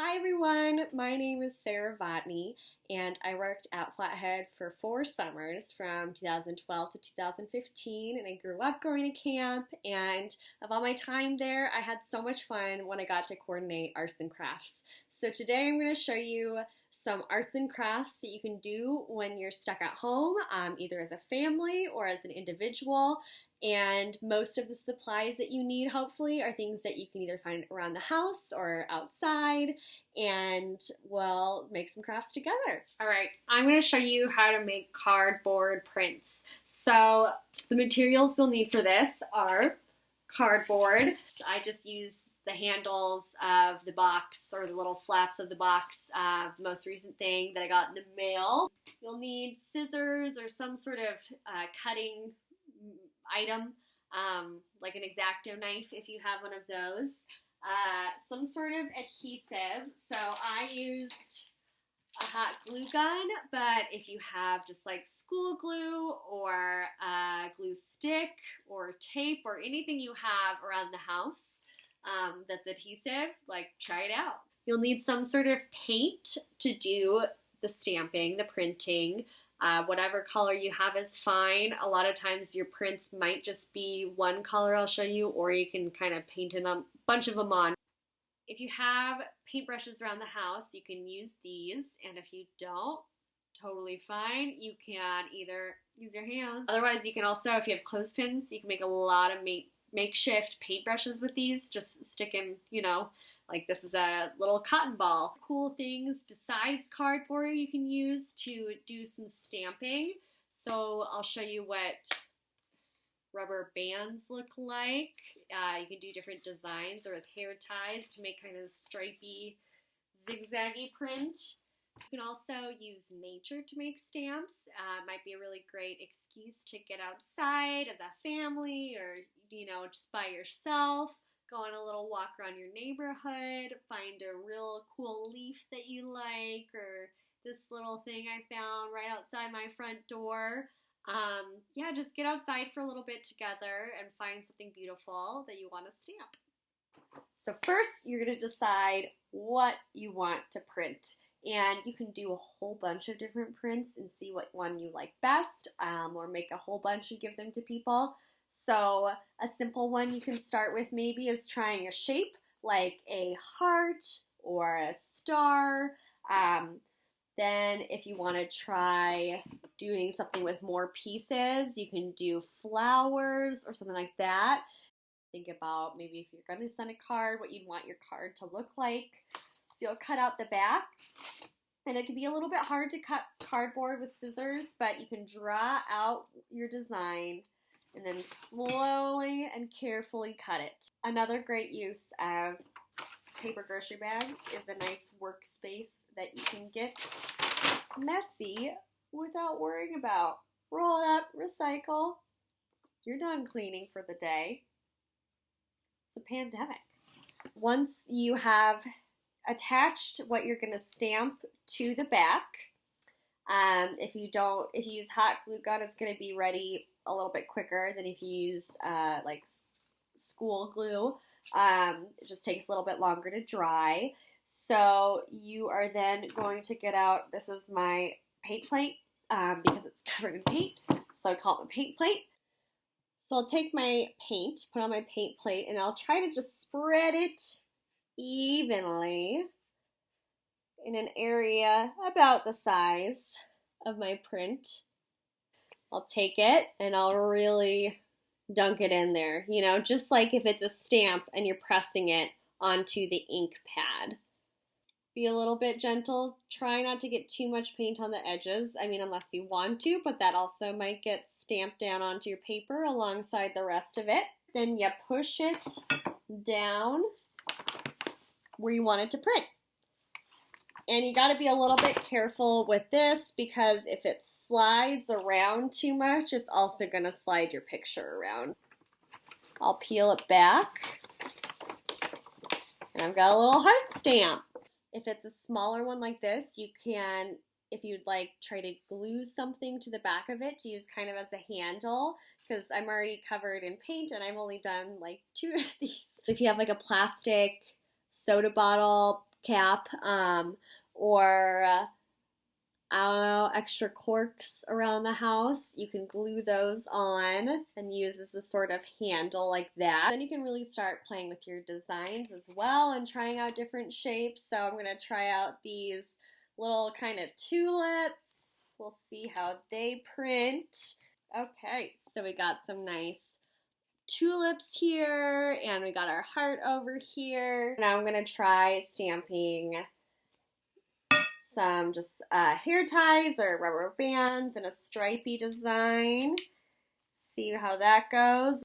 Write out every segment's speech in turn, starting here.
Hi everyone, my name is Sarah Vatney and I worked at Flathead for 4 summers from 2012 to 2015 and I grew up going to camp, and of all my time there I had so much fun when I got to coordinate arts and crafts. So today I'm going to show you some arts and crafts that you can do when you're stuck at home, either as a family or as an individual. And most of the supplies that you need, hopefully, are things that you can either find around the house or outside, and we'll make some crafts together. All right, I'm going to show you how to make cardboard prints. So the materials you'll need for this are cardboard. So I just used the handles of the box, or the little flaps of the box, the most recent thing that I got in the mail. You'll need scissors or some sort of cutting item, like an X-Acto knife if you have one of those. Some sort of adhesive. So I used a hot glue gun, but if you have just like school glue or a glue stick or tape or anything you have around the house that's adhesive, like, try it out. You'll need some sort of paint to do the stamping, the printing. Whatever color you have is fine. A lot of times your prints might just be one color I'll show you, or you can kind of paint a bunch of them on. If you have paintbrushes around the house, you can use these, and if you don't, totally fine. You can either use your hands. Otherwise, you can also, if you have clothespins, you can make a lot of makeshift paintbrushes with these. Just stick in, like this is a little cotton ball. Cool things besides cardboard you can use to do some stamping. So I'll show you what rubber bands look like. You can do different designs, or with hair ties to make kind of stripy, zigzaggy print. You can also use nature to make stamps. It might be a really great excuse to get outside as a family, or just by yourself. Go on a little walk around your neighborhood, find a real cool leaf that you like, or this little thing I found right outside my front door. Just get outside for a little bit together and find something beautiful that you want to stamp. So first, you're going to decide what you want to print. And you can do a whole bunch of different prints and see what one you like best, or make a whole bunch and give them to people. So a simple one you can start with maybe is trying a shape like a heart or a star. Then if you want to try doing something with more pieces, you can do flowers or something like that. Think about maybe if you're going to send a card, what you'd want your card to look like. So you'll cut out the back. And it can be a little bit hard to cut cardboard with scissors, but you can draw out your design and then slowly and carefully cut it. Another great use of paper grocery bags is a nice workspace that you can get messy without worrying about. Roll it up, recycle. You're done cleaning for the day. It's a pandemic. Once you have attached what you're going to stamp to the back, if you use hot glue gun, it's going to be ready a little bit quicker than if you use like school glue. It just takes a little bit longer to dry. So you are then going to get out, this is my paint plate because it's covered in paint, so I call it a paint plate. So I'll take my paint, put on my paint plate, and I'll try to just spread it evenly in an area about the size of my print. I'll take it and I'll really dunk it in there, just like if it's a stamp and you're pressing it onto the ink pad. Be a little bit gentle. Try not to get too much paint on the edges. Unless you want to, but that also might get stamped down onto your paper alongside the rest of it. Then you push it down where you want it to print. And you got to be a little bit careful with this, because if it slides around too much, it's also going to slide your picture around. I'll peel it back, and I've got a little heart stamp. If it's a smaller one like this, you can, if you'd like, try to glue something to the back of it to use kind of as a handle, because I'm already covered in paint and I've only done like 2 of these. If you have like a plastic soda bottle cap, or I don't know, extra corks around the house. You can glue those on and use as a sort of handle like that. Then you can really start playing with your designs as well and trying out different shapes. So I'm gonna try out these little kind of tulips. We'll see how they print. Okay, so we got some nice tulips here, and we got our heart over here. Now I'm gonna try stamping some just hair ties or rubber bands in a stripy design. See how that goes.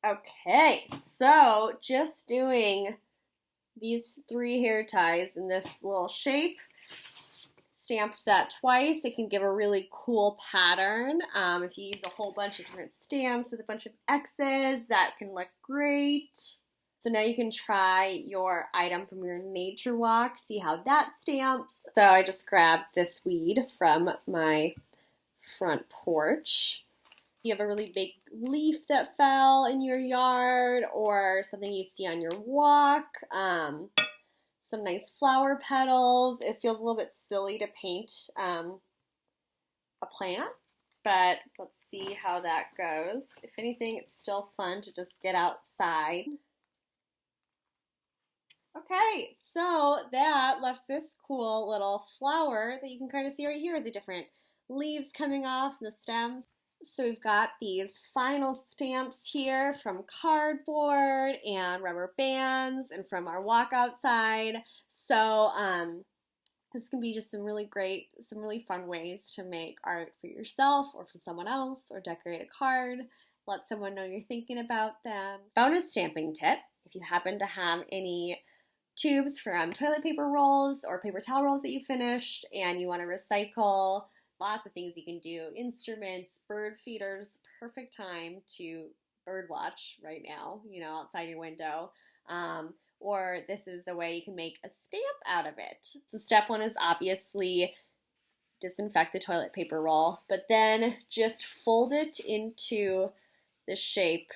Okay, so just doing these 3 hair ties in this little shape. Stamped that twice. It can give a really cool pattern. If you use a whole bunch of different stamps with a bunch of X's, that can look great. So now you can try your item from your nature walk, see how that stamps. So I just grabbed this weed from my front porch. You have a really big leaf that fell in your yard or something you see on your walk. Some nice flower petals. It feels a little bit silly to paint a plant, but let's see how that goes. If anything, it's still fun to just get outside. Okay, so that left this cool little flower that you can kind of see right here, the different leaves coming off and the stems. So we've got these final stamps here from cardboard and rubber bands and from our walk outside. So this can be just some really fun ways to make art for yourself or for someone else, or decorate a card, let someone know you're thinking about them. Bonus stamping tip: if you happen to have any tubes from toilet paper rolls or paper towel rolls that you finished and you want to recycle, lots of things you can do. Instruments, bird feeders, perfect time to bird watch right now, outside your window. Or this is a way you can make a stamp out of it. So step 1 is obviously disinfect the toilet paper roll, but then just fold it into the shape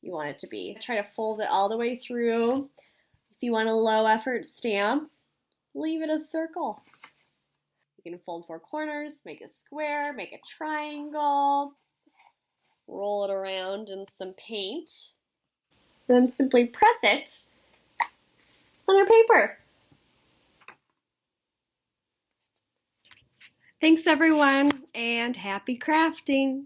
you want it to be. Try to fold it all the way through. If you want a low effort stamp, leave it a circle. You can fold 4 corners, make a square, make a triangle, roll it around in some paint, then simply press it on your paper. Thanks everyone, and happy crafting!